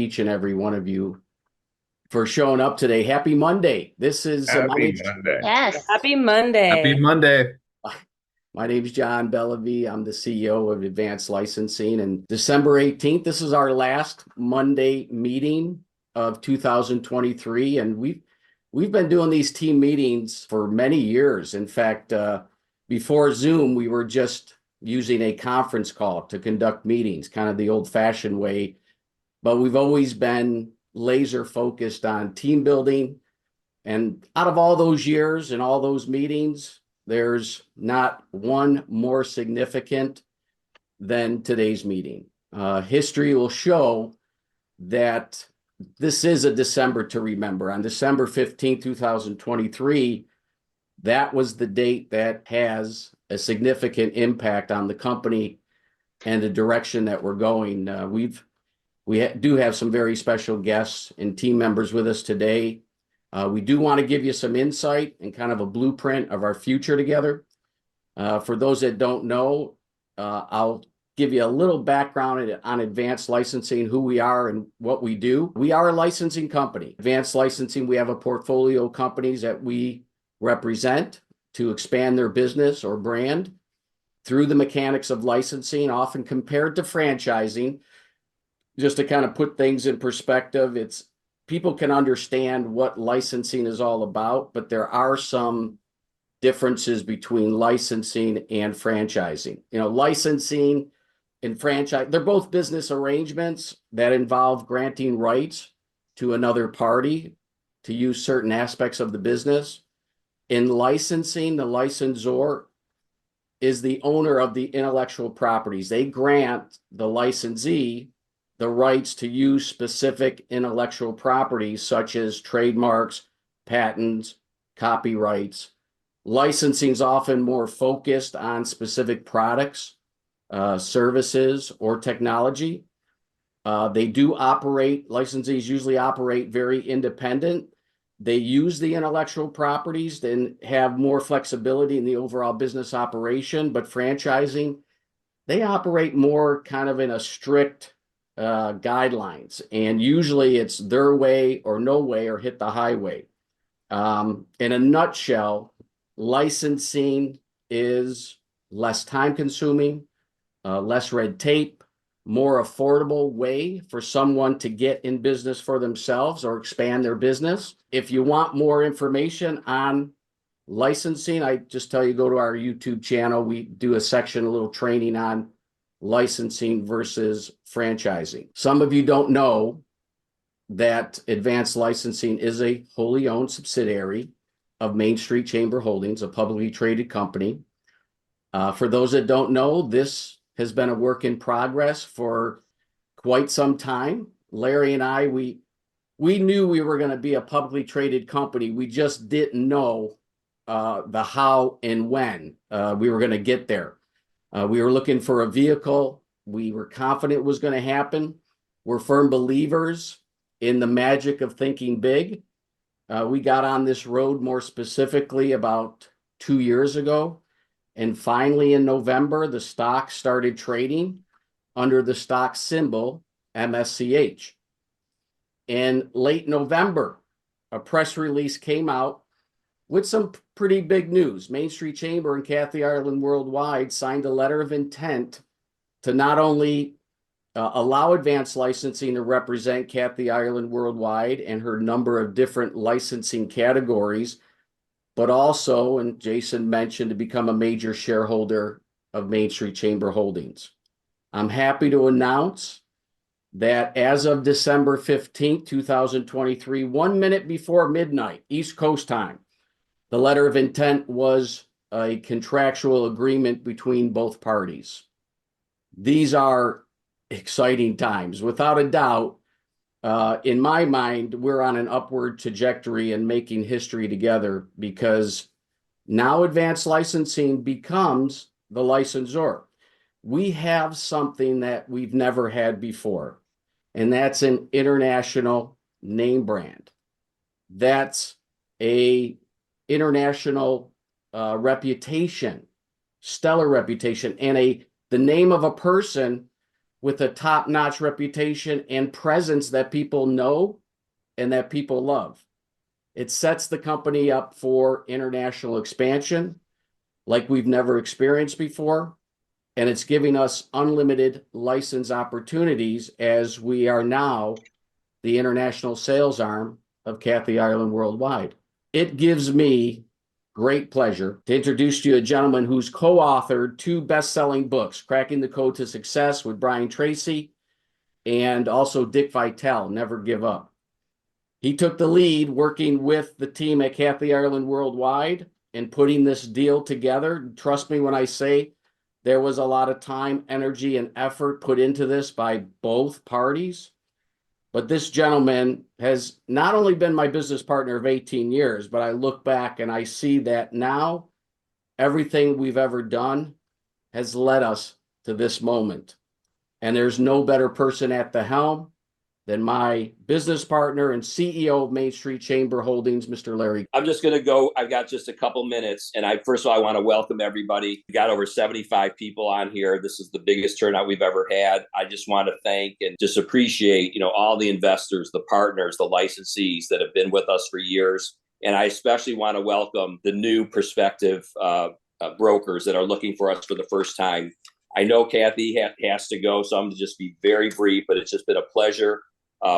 each and every one of you for showing up today. Happy Monday. This is Happy Monday. Yes. Happy Happy Monday. Monday. my name's John Bellavy. I'm the CEO of Advanced Licensing. And December 18th, this is our last Monday meeting of 2023. And we've been doing these team meetings for many years. In fact, before Zoom, we were just using a conference call to conduct meetings, kind of the old-fashioned way. But we've always been laser focused on team building. And out of all those years and all those meetings, there's not one more significant than today's meeting. History will show that this is a December to remember. On December 15th, 2023, that was the date that has a significant impact on the company and the direction that we're going. We do have some very special guests and team members with us today. We do want to give you some insight and kind of a blueprint of our future together. For those that don't know, I'll give you a little background on Advanced Licensing, who we are and what we do. We are a licensing company. Advanced Licensing, we have a portfolio of companies that we represent to expand their business or brand through the mechanics of licensing, often compared to franchising. Just to kind of put things in perspective, people can understand what licensing is all about, but there are some differences between licensing and franchising. Licensing and franchise, they're both business arrangements that involve granting rights to another party to use certain aspects of the business. In licensing, the licensor is the owner of the intellectual properties. They grant the licensee the rights to use specific intellectual properties such as trademarks, patents, copyrights. Licensing is often more focused on specific products, services, or technology. Licensees usually operate very independent. They use the intellectual properties and have more flexibility in the overall business operation, but franchising, they operate more kind of in a strict guidelines, and usually it's their way or no way or hit the highway. In a nutshell, licensing is less time consuming, less red tape, more affordable way for someone to get in business for themselves or expand their business. If you want more information on licensing, I just tell you, go to our YouTube channel. We do a section, a little training on licensing versus franchising. Some of you don't know that Advanced Licensing is a wholly owned subsidiary of Main Street Chamber Holdings, a publicly traded company. For those that don't know, this has been a work in progress for quite some time. Larry and I, we knew we were going to be a publicly traded company. We just didn't know the how and when we were going to get there. We were looking for a vehicle. We were confident it was going to happen. We're firm believers in the magic of thinking big. We got on this road more specifically about 2 years ago. And finally, in November, the stock started trading under the stock symbol MSCH. In late November, a press release came out with some pretty big news. Main Street Chamber and Kathy Ireland Worldwide signed a letter of intent to not only allow Advanced Licensing to represent Kathy Ireland Worldwide and her number of different licensing categories, but also, and Jason mentioned, to become a major shareholder of Main Street Chamber Holdings. I'm happy to announce that as of December 15th, 2023, 1 minute before midnight, East Coast time, the letter of intent was a contractual agreement between both parties. These are exciting times. Without a doubt, in my mind, we're on an upward trajectory and making history together, because now Advanced Licensing becomes the licensor. We have something that we've never had before, and that's an international name brand. That's a international reputation, stellar reputation, and the name of a person with a top-notch reputation and presence that people know and that people love. It sets the company up for international expansion like we've never experienced before. And it's giving us unlimited license opportunities as we are now the international sales arm of Kathy Ireland Worldwide. It gives me great pleasure to introduce to you a gentleman who's co-authored 2 best-selling books, Cracking the Code to Success with Brian Tracy and also Dick Vitale, Never Give Up. He took the lead working with the team at Kathy Ireland Worldwide and putting this deal together. Trust me when I say there was a lot of time, energy, and effort put into this by both parties. But this gentleman has not only been my business partner of 18 years, but I look back and I see that now everything we've ever done has led us to this moment. And there's no better person at the helm than my business partner and CEO of Main Street Chamber Holdings, Mr. Larry. I'm just going to go. I've got just a couple minutes. And first of all, I want to welcome everybody. We got over 75 people on here. This is the biggest turnout we've ever had. I just want to thank and just appreciate, all the investors, the partners, the licensees that have been with us for years. And I especially want to welcome the new prospective brokers that are looking for us for the first time. I know Kathy has to go, so I'm going to just be very brief, but it's just been a pleasure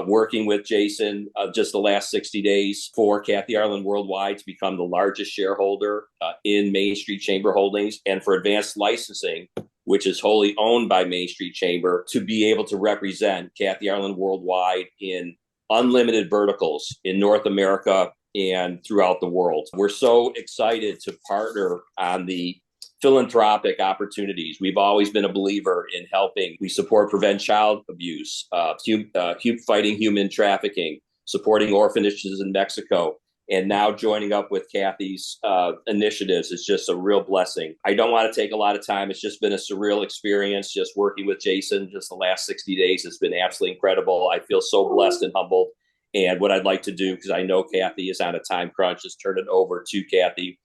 working with Jason just the last 60 days for Kathy Ireland Worldwide to become the largest shareholder in Main Street Chamber Holdings, and for Advanced Licensing, which is wholly owned by Main Street Chamber, to be able to represent Kathy Ireland Worldwide in unlimited verticals in North America and throughout the world. We're so excited to partner on the philanthropic opportunities. We've always been a believer in helping. We prevent child abuse, fighting human trafficking, supporting orphanages in Mexico, and now joining up with Kathy's initiatives is just a real blessing. I don't want to take a lot of time. It's just been a surreal experience just working with Jason. Just the last 60 days has been absolutely incredible. I feel so blessed and humbled. And what I'd like to do, because I know Kathy is on a time crunch, is turn it over to Kathy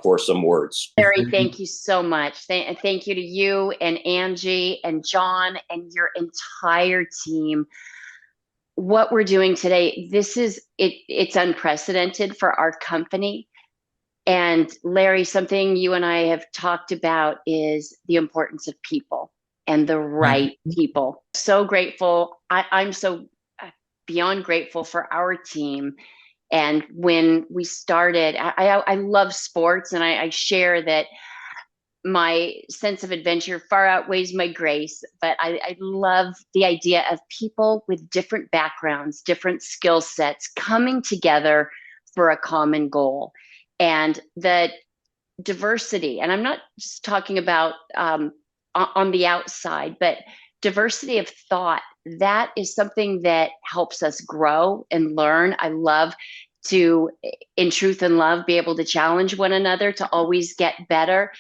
for some words. Larry, thank you so much. Thank you to you and Angie and John and your entire team. What we're doing today, it's unprecedented for our company. And Larry, something you and I have talked about is the importance of people and the right people. So grateful. I'm so beyond grateful for our team. And when we started, I love sports, and I share that my sense of adventure far outweighs my grace, but I love the idea of people with different backgrounds, different skill sets coming together for a common goal. And the diversity, and I'm not just talking about on the outside, but diversity of thought, that is something that helps us grow and learn. I love to, in truth and love, be able to challenge one another to always get better.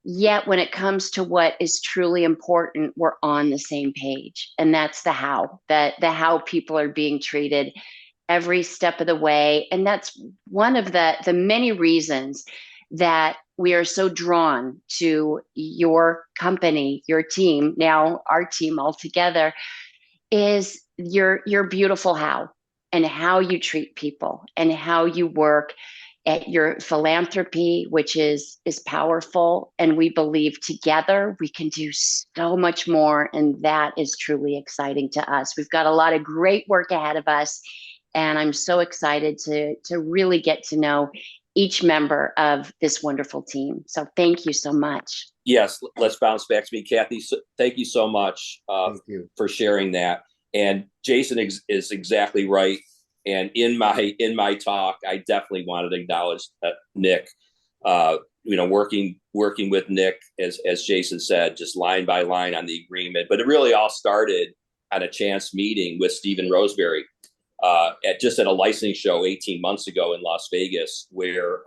Yet when it comes to what is truly important, we're on the same page. And that's the how, the how people are being treated every step of the way. And that's one of the many reasons that we are so drawn to your company, your team, now our team all together, is your beautiful how, and how you treat people and how you work at your philanthropy, which is powerful. And we believe together we can do so much more. And that is truly exciting to us. We've got a lot of great work ahead of us. And I'm so excited to really get to know each member of this wonderful team. So thank you so much. Yes, let's bounce back to me, Kathy. Thank you so much for sharing that. And Jason is exactly right. And in my talk, I definitely wanted to acknowledge Nick. Working with Nick, as Jason said, just line by line on the agreement. But it really all started at a chance meeting with Stephen Roseberry at a licensing show 18 months ago in Las Vegas, where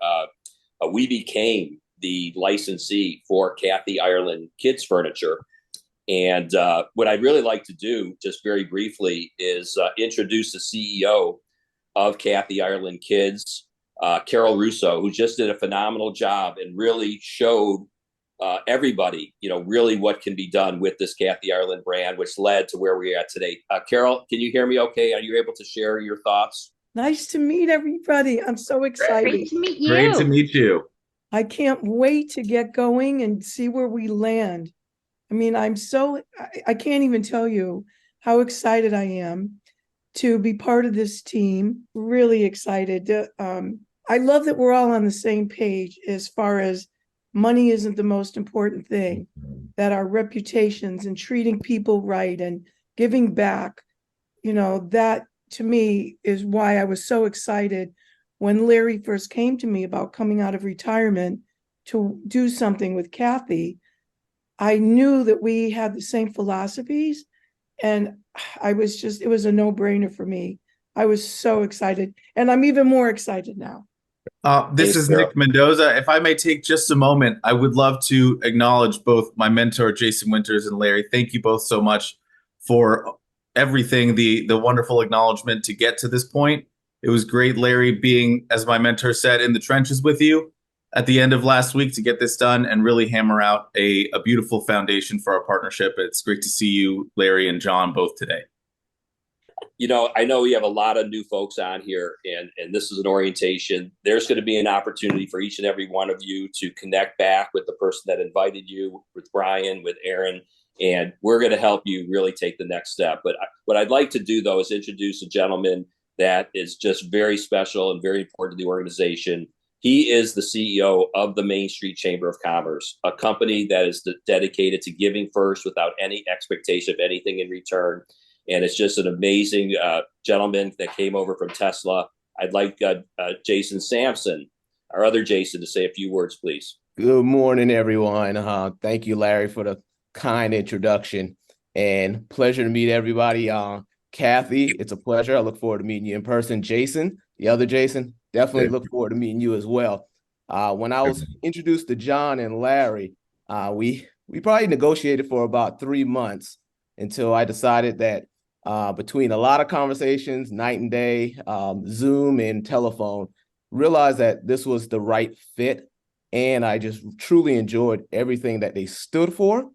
we became the licensee for Kathy Ireland Kids Furniture. And what I'd really like to do, just very briefly, is introduce the CEO of Kathy Ireland Kids, Carol Russo, who just did a phenomenal job and really showed everybody, really what can be done with this Kathy Ireland brand, which led to where we're at today. Carol, can you hear me okay? Are you able to share your thoughts? Nice to meet everybody. I'm so excited. Great to meet you. Great to meet you. I can't wait to get going and see where we land. I mean, I can't even tell you how excited I am to be part of this team. Really excited. I love that we're all on the same page as far as money isn't the most important thing, that our reputations and treating people right and giving back, that to me is why I was so excited when Larry first came to me about coming out of retirement to do something with Kathy. I knew that we had the same philosophies, and it was a no-brainer for me. I was so excited, and I'm even more excited now. This is Nick Mendoza. If I may take just a moment, I would love to acknowledge both my mentor, Jason Winters, and Larry. Thank you both so much for everything, the wonderful acknowledgement to get to this point. It was great, Larry, being, as my mentor said, in the trenches with you at the end of last week to get this done and really hammer out a beautiful foundation for our partnership. It's great to see you, Larry and John, both today. I know we have a lot of new folks on here, and this is an orientation. There's going to be an opportunity for each and every one of you to connect back with the person that invited you, with Brian, with Aaron, and we're going to help you really take the next step. But what I'd like to do, though, is introduce a gentleman that is just very special and very important to the organization. He is the CEO of the Main Street Chamber of Commerce, a company that is dedicated to giving first without any expectation of anything in return. And it's just an amazing gentleman that came over from Tesla. I'd like Jason Sampson, our other Jason, to say a few words, please. Good morning, everyone. Thank you, Larry, for the kind introduction, and pleasure to meet everybody. Kathy, it's a pleasure. I look forward to meeting you in person. Jason, the other Jason, definitely look forward to meeting you as well. When I was introduced to John and Larry, we probably negotiated for about 3 months until I decided that between a lot of conversations, night and day, Zoom and telephone, realized that this was the right fit. And I just truly enjoyed everything that they stood for.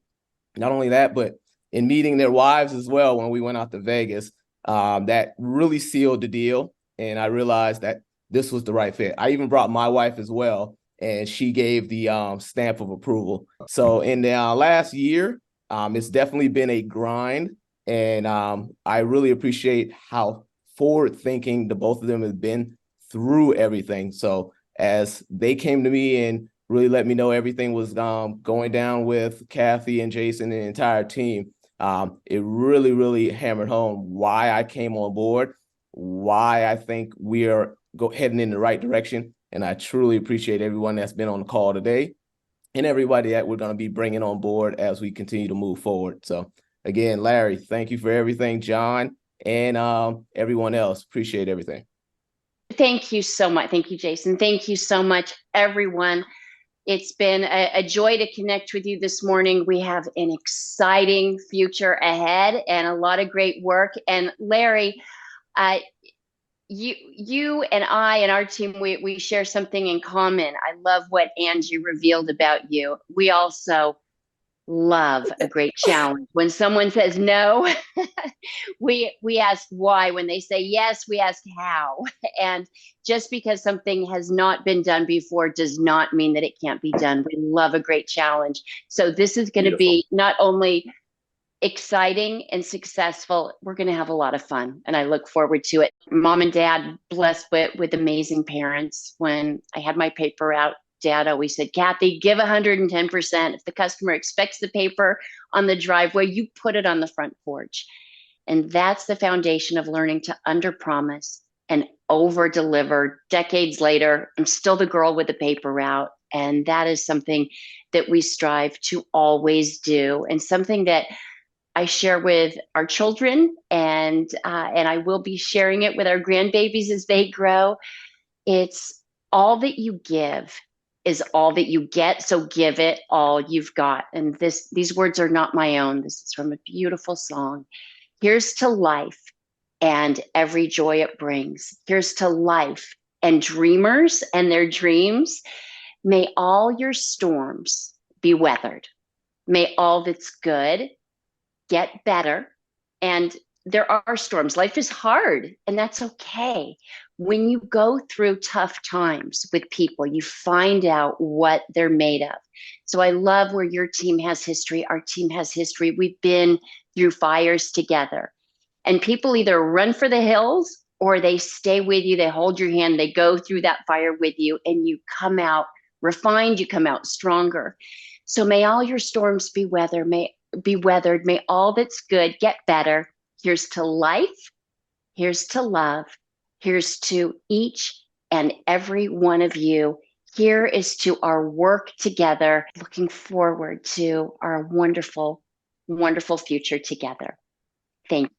Not only that, but in meeting their wives as well when we went out to Vegas, that really sealed the deal. And I realized that this was the right fit. I even brought my wife as well, and she gave the stamp of approval. So in the last year, it's definitely been a grind. And I really appreciate how forward-thinking the both of them have been through everything. So as they came to me and really let me know everything was going down with Kathy and Jason and the entire team, it really, really hammered home why I came on board, why I think we are heading in the right direction. And I truly appreciate everyone that's been on the call today and everybody that we're going to be bringing on board as we continue to move forward. So again, Larry, thank you for everything. John and everyone else, appreciate everything. Thank you so much. Thank you, Jason. Thank you so much, everyone. It's been a joy to connect with you this morning. We have an exciting future ahead and a lot of great work. And Larry, you and I and our team, we share something in common. I love what Angie revealed about you. We also love a great challenge. When someone says no, we ask why. When they say yes, we ask how. And just because something has not been done before does not mean that it can't be done. We love a great challenge. So this is going to be not only exciting and successful, we're going to have a lot of fun, and I look forward to it. Mom and Dad, blessed with amazing parents. When I had my paper out, Dad always said, Kathy, give 110%. If the customer expects the paper on the driveway, you put it on the front porch. And that's the foundation of learning to underpromise and over-deliver. Decades later, I'm still the girl with the paper route. And that is something that we strive to always do, and something that I share with our children, and I will be sharing it with our grandbabies as they grow. It's all that you give is all that you get. So give it all you've got. And these words are not my own. This is from a beautiful song. Here's to life and every joy it brings. Here's to life and dreamers and their dreams. May all your storms be weathered. May all that's good get better. And there are storms. Life is hard, and that's okay. When you go through tough times with people, you find out what they're made of. So I love where your team has history. Our team has history. We've been through fires together. And people either run for the hills or they stay with you. They hold your hand. They go through that fire with you, and you come out refined. You come out stronger. So may all your storms be weathered. May all that's good get better. Here's to life. Here's to love. Here's to each and every one of you. Here is to our work together. Looking forward to our wonderful, wonderful future together. Thank you.